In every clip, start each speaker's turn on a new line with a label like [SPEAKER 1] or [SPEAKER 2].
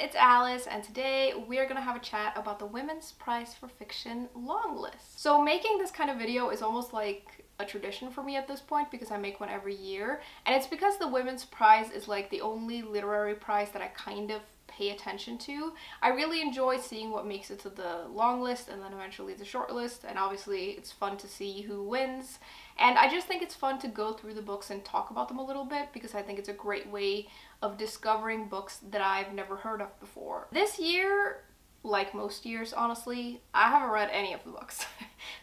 [SPEAKER 1] it's Alice, and today we're gonna have a chat about the Women's Prize for Fiction Longlist. So making this kind of video is almost like a tradition for me at this point because I make one every year, and it's because the Women's Prize is like the only literary prize that I kind of pay attention to. I really enjoy seeing what makes it to the long list and then eventually the short list, and obviously it's fun to see who wins. And I just think it's fun to go through the books and talk about them a little bit because I think it's a great way of discovering books that I've never heard of before. This year, like most years honestly, I haven't read any of the books.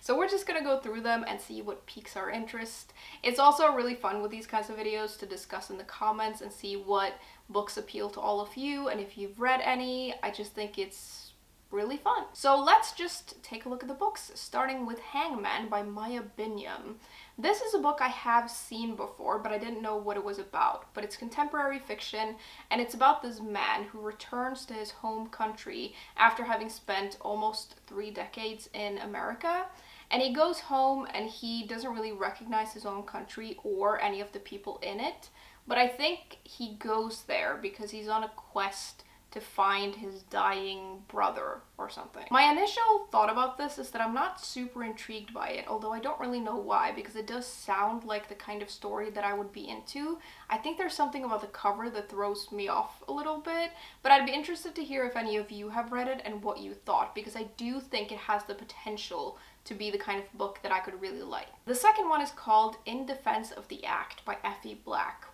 [SPEAKER 1] So we're just gonna go through them and see what piques our interest. It's also really fun with these kinds of videos to discuss in the comments and see what books appeal to all of you, and if you've read any. I just think it's really fun. So let's just take a look at the books, starting with Hangman by Binyam. This is a book I have seen before, but I didn't know what it was about. But it's contemporary fiction, and it's about this man who returns to his home country after having spent almost 3 decades in America. And he goes home and he doesn't really recognize his own country or any of the people in it. But I think he goes there because he's on a quest to find his dying brother or something. My initial thought about this is that I'm not super intrigued by it, although I don't really know why, because it does sound like the kind of story that I would be into. I think there's something about the cover that throws me off a little bit, but I'd be interested to hear if any of you have read it and what you thought, because I do think it has the potential to be the kind of book that I could really like. The second one is called In Defense of the Act by Effie,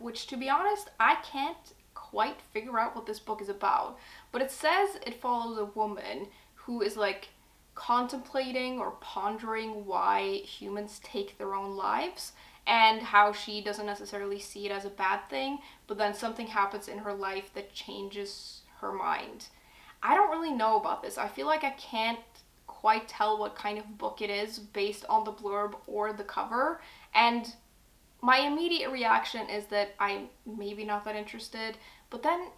[SPEAKER 1] which, to be honest, I can't quite figure out what this book is about, but it says it follows a woman who is like contemplating or pondering why humans take their own lives and how she doesn't necessarily see it as a bad thing, but then something happens in her life that changes her mind. I don't really know about this. I feel like I can't quite tell what kind of book it is based on the blurb or the cover, and my immediate reaction is that I'm maybe not that interested, but then,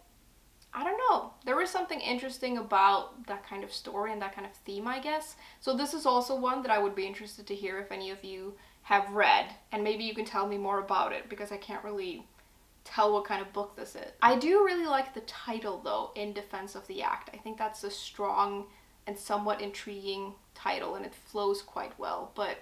[SPEAKER 1] I don't know, there is something interesting about that kind of story and that kind of theme, I guess. So this is also one that I would be interested to hear if any of you have read, and maybe you can tell me more about it, because I can't really tell what kind of book this is. I do really like the title though, In Defense of the Act. I think that's a strong and somewhat intriguing title, and it flows quite well, but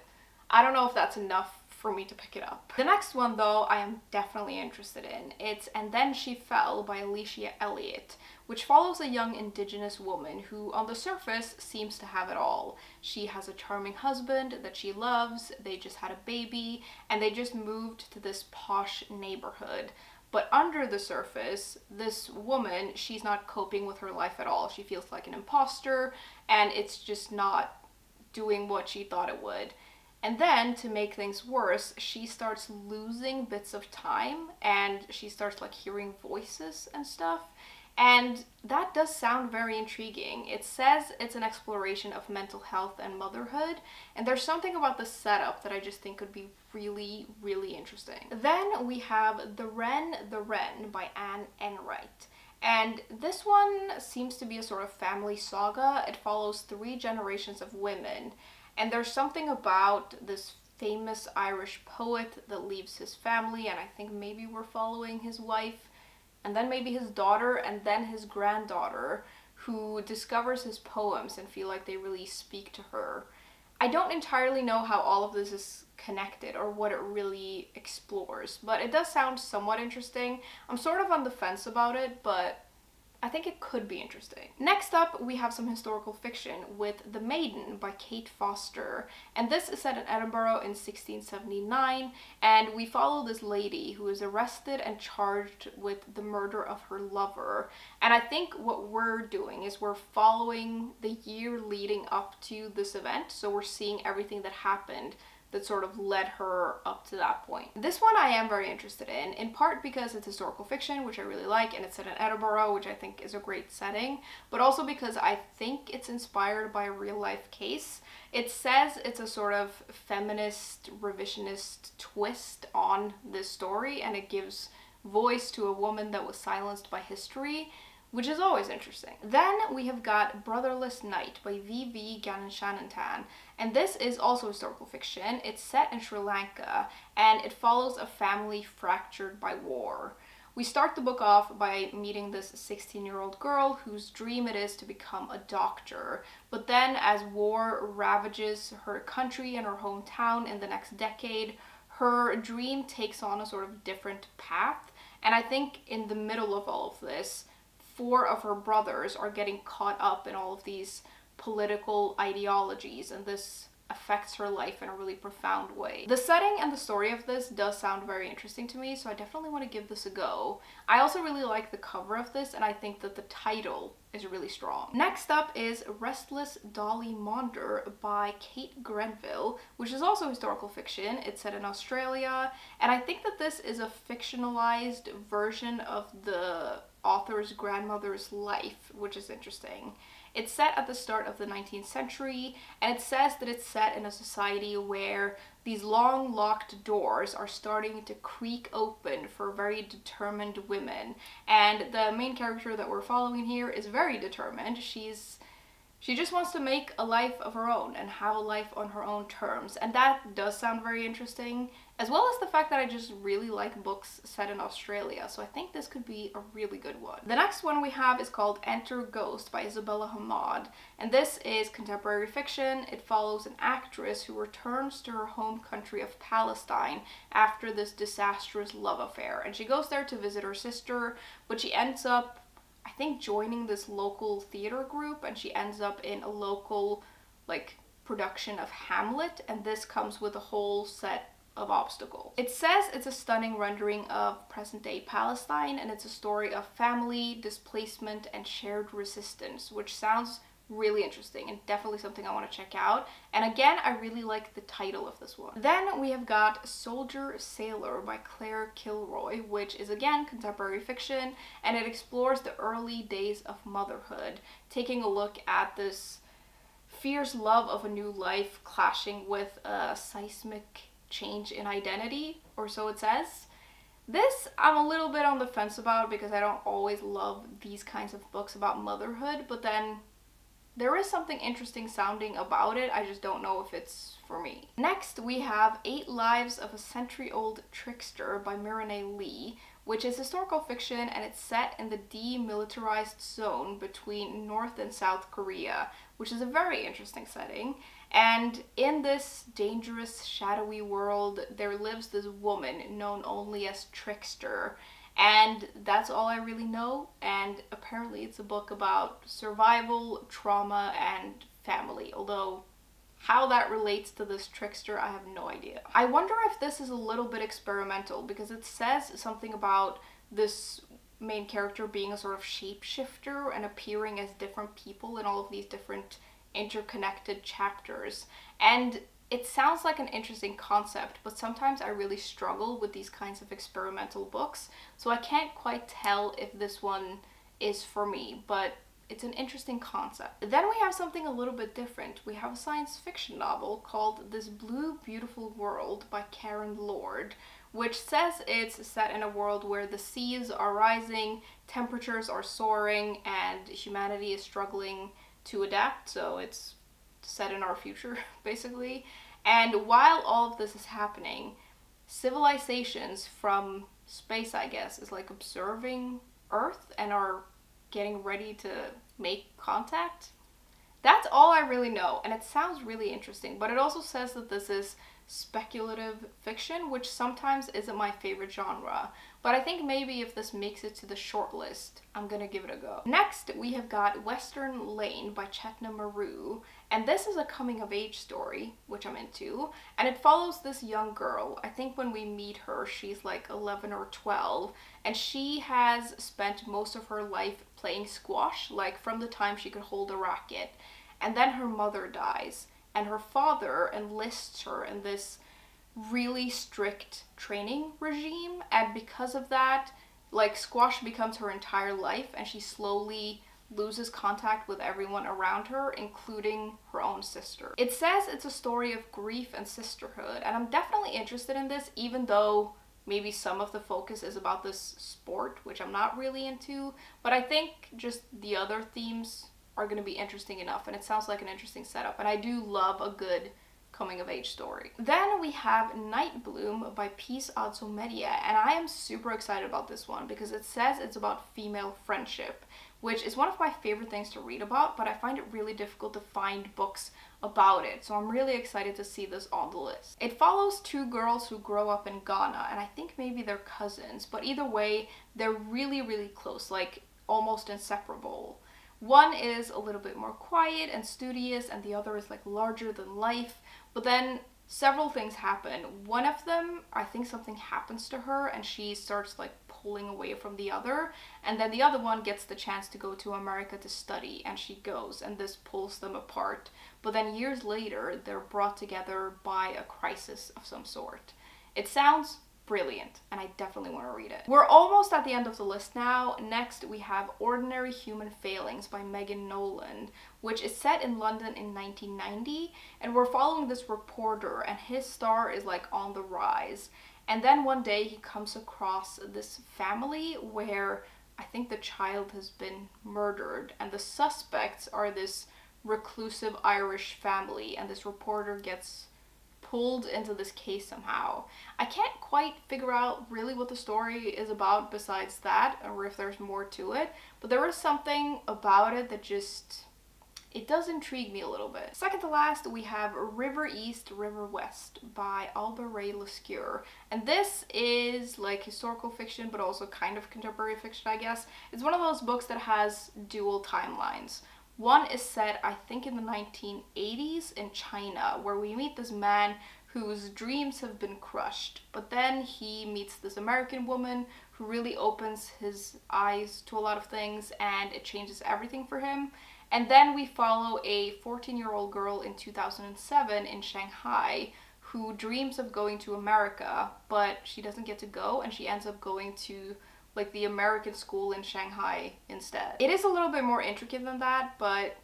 [SPEAKER 1] I don't know if that's enough for me to pick it up. The next one though I am definitely interested in. It's And Then She Fell by Alicia Elliott, which follows a young indigenous woman who on the surface seems to have it all. She has a charming husband that she loves, they just had a baby, and they just moved to this posh neighborhood. But under the surface, this woman, she's not coping with her life at all. She feels like an imposter, and it's just not doing what she thought it would. And then, to make things worse, she starts losing bits of time, and she starts like hearing voices and stuff. And that does sound very intriguing. It says it's an exploration of mental health and motherhood, and there's something about the setup that I just think could be really, really interesting. Then we have The Wren by Enright. And this one seems to be a sort of family saga. It follows 3 generations of women. And there's something about this famous Irish poet that leaves his family, and I think maybe we're following his wife, and then maybe his daughter, and then his granddaughter, who discovers his poems and feel like they really speak to her. I don't entirely know how all of this is connected or what it really explores, but it does sound somewhat interesting. I'm sort of on the fence about it, but I think it could be interesting. Next up, we have some historical fiction with The Maiden by Kate Foster. And this is set in Edinburgh in 1679, and we follow this lady who is arrested and charged with the murder of her lover. And I think what we're doing is we're following the year leading up to this event, so we're seeing everything that happened that sort of led her up to that point. This one I am very interested in part because it's historical fiction, which I really like, and it's set in Edinburgh, which I think is a great setting, but also because I think it's inspired by a real life case. It says it's a sort of feminist, revisionist twist on this story, and it gives voice to a woman that was silenced by history, which is always interesting. Then we have got Brotherless Night by V.V. Ganenshananthan, and this is also historical fiction. It's set in Sri Lanka, and it follows a family fractured by war. we start the book off by meeting this 16-year-old girl whose dream it is to become a doctor. But then as war ravages her country and her hometown in the next decade, her dream takes on a sort of different path. And I think in the middle of all of this, 4 of her brothers are getting caught up in all of these political ideologies, and this affects her life in a really profound way. The setting and the story of this does sound very interesting to me, so I definitely want to give this a go. I also really like the cover of this, and I think that the title is really strong. Next up is Restless, Dolly, Maunder by Kate Grenville, which is also historical fiction. It's set in Australia, and I think that this is a fictionalized version of the author's grandmother's life, which is interesting. It's set at the start of the 19th century, and it says that it's set in a society where these long locked doors are starting to creak open for very determined women. And the main character that we're following here is very determined. She just wants to make a life of her own and have a life on her own terms. And that does sound very interesting, as well as the fact that I just really like books set in Australia. So I think this could be a really good one. The next one we have is called Enter Ghost by Isabella Hammad. And this is contemporary fiction. It follows an actress who returns to her home country of Palestine after this disastrous love affair. And she goes there to visit her sister, but she ends up, I think, joining this local theater group, and she ends up in a local production of Hamlet, and this comes with a whole set of obstacles. It says it's a stunning rendering of present-day Palestine, and it's a story of family, displacement, and shared resistance, which sounds really interesting and definitely something I want to check out. And again, I really like the title of this one. Then we have got Soldier Sailor by Claire Kilroy, which is again contemporary fiction, and it explores the early days of motherhood, taking a look at this fierce love of a new life clashing with a seismic change in identity, or so it says. This I'm a little bit on the fence about because I don't always love these kinds of books about motherhood, but then there is something interesting sounding about it. I just don't know if it's for me. Next, we have 8 Lives of a Century-Old Trickster by Mirinae Lee, which is historical fiction, and it's set in the demilitarized zone between North and South Korea, which is a very interesting setting. And in this dangerous, shadowy world, there lives this woman known only as Trickster. And that's all I really know, and apparently it's a book about survival, trauma, and family, although how that relates to this trickster, I have no idea. I wonder if this is a little bit experimental, because it says something about this main character being a sort of shapeshifter and appearing as different people in all of these different interconnected chapters. And it sounds like an interesting concept, but sometimes I really struggle with these kinds of experimental books, so I can't quite tell if this one is for me, but it's an interesting concept. Then we have something a little bit different. We have a science fiction novel called This Blue Beautiful World by Karen Lord, which says it's set in a world where the seas are rising, temperatures are soaring, and humanity is struggling to adapt, so it's set in our future, basically. And while all of this is happening, civilizations from space, I guess, is observing Earth and are getting ready to make contact. That's all I really know, and it sounds really interesting, but it also says that this is speculative fiction, which sometimes isn't my favorite genre, but I think maybe if this makes it to the shortlist, I'm gonna give it a go. Next, we have got Western Lane by Chetna Maroo, and this is a coming-of-age story, which I'm into, and it follows this young girl. I think when we meet her, she's 11 or 12, and she has spent most of her life playing squash, from the time she could hold a racket, and then her mother dies, and her father enlists her in this really strict training regime, and because of that, squash becomes her entire life, and she slowly loses contact with everyone around her, including her own sister. It says it's a story of grief and sisterhood, and I'm definitely interested in this, even though maybe some of the focus is about this sport, which I'm not really into, but I think just the other themes are going to be interesting enough, and it sounds like an interesting setup, and I do love a good coming of age story. Then we have Nightbloom by Peace Adzo Medie, and I am super excited about this one because it says it's about female friendship, which is one of my favorite things to read about, but I find it really difficult to find books about it, so I'm really excited to see this on the list. It follows two girls who grow up in Ghana, and I think maybe they're cousins, but either way, they're really, really close, like almost inseparable. One is a little bit more quiet and studious, and the other is like larger than life, but then several things happen. One of them, I think something happens to her and she starts like pulling away from the other, and then the other one gets the chance to go to America to study, and she goes, and this pulls them apart. But then years later, they're brought together by a crisis of some sort. It sounds brilliant, and I definitely want to read it. We're almost at the end of the list now. Next, we have Ordinary Human Failings by Nolan, which is set in London in 1990, and we're following this reporter, and his star is like on the rise. And then one day he comes across this family where I think the child has been murdered, and the suspects are this reclusive Irish family, and this reporter gets pulled into this case somehow. I can't quite figure out really what the story is about besides that, or if there's more to it, but there is something about it that just, it does intrigue me a little bit. Second to last, we have River East, River West by Aube Lescure, and this is like historical fiction but also kind of contemporary fiction, I guess. It's one of those books that has dual timelines. One is set, I think, in the 1980s in China, where we meet this man whose dreams have been crushed, but then he meets this American woman who really opens his eyes to a lot of things, and it changes everything for him. And then we follow a 14-year-old girl in 2007 in Shanghai who dreams of going to America, but she doesn't get to go, and she ends up going to like the American school in Shanghai instead. It is a little bit more intricate than that, but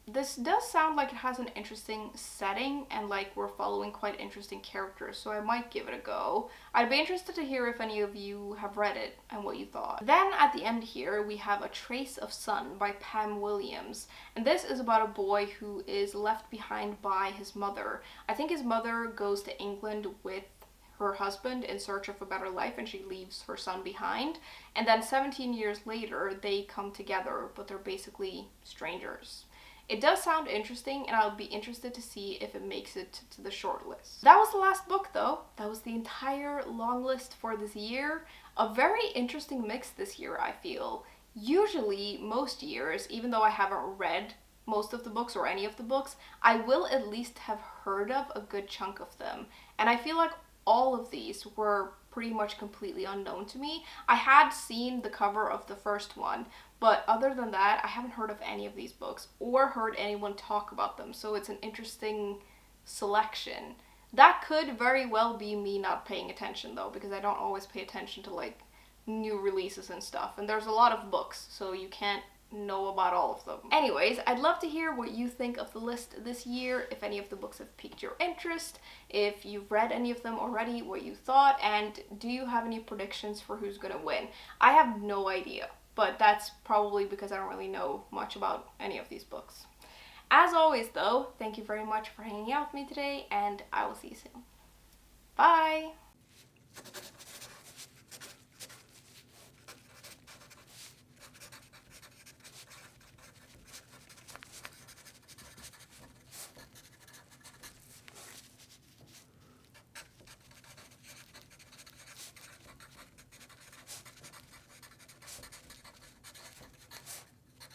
[SPEAKER 1] this does sound like it has an interesting setting, and like we're following quite interesting characters, so I might give it a go. I'd be interested to hear if any of you have read it and what you thought. Then at the end here, we have A Trace of Sun by Pam Williams, and this is about a boy who is left behind by his mother. I think his mother goes to England with her husband in search of a better life, and she leaves her son behind, and then 17 years later they come together, but they're basically strangers. It does sound interesting, and I'll be interested to see if it makes it to the short list. That was the last book though. That was the entire long list for this year. A very interesting mix this year, I feel. Usually, most years, even though I haven't read most of the books or any of the books, I will at least have heard of a good chunk of them, and I feel like all of these were pretty much completely unknown to me. I had seen the cover of the first one, but other than that, I haven't heard of any of these books or heard anyone talk about them, so it's an interesting selection. That could very well be me not paying attention though, because I don't always pay attention to like new releases and stuff, and there's a lot of books, so you can't know about all of them. Anyways, I'd love to hear what you think of the list this year, if any of the books have piqued your interest, if you've read any of them already, what you thought, and do you have any predictions for who's gonna win? I have no idea, but that's probably because I don't really know much about any of these books. As always though, thank you very much for hanging out with me today, and I will see you soon. Bye!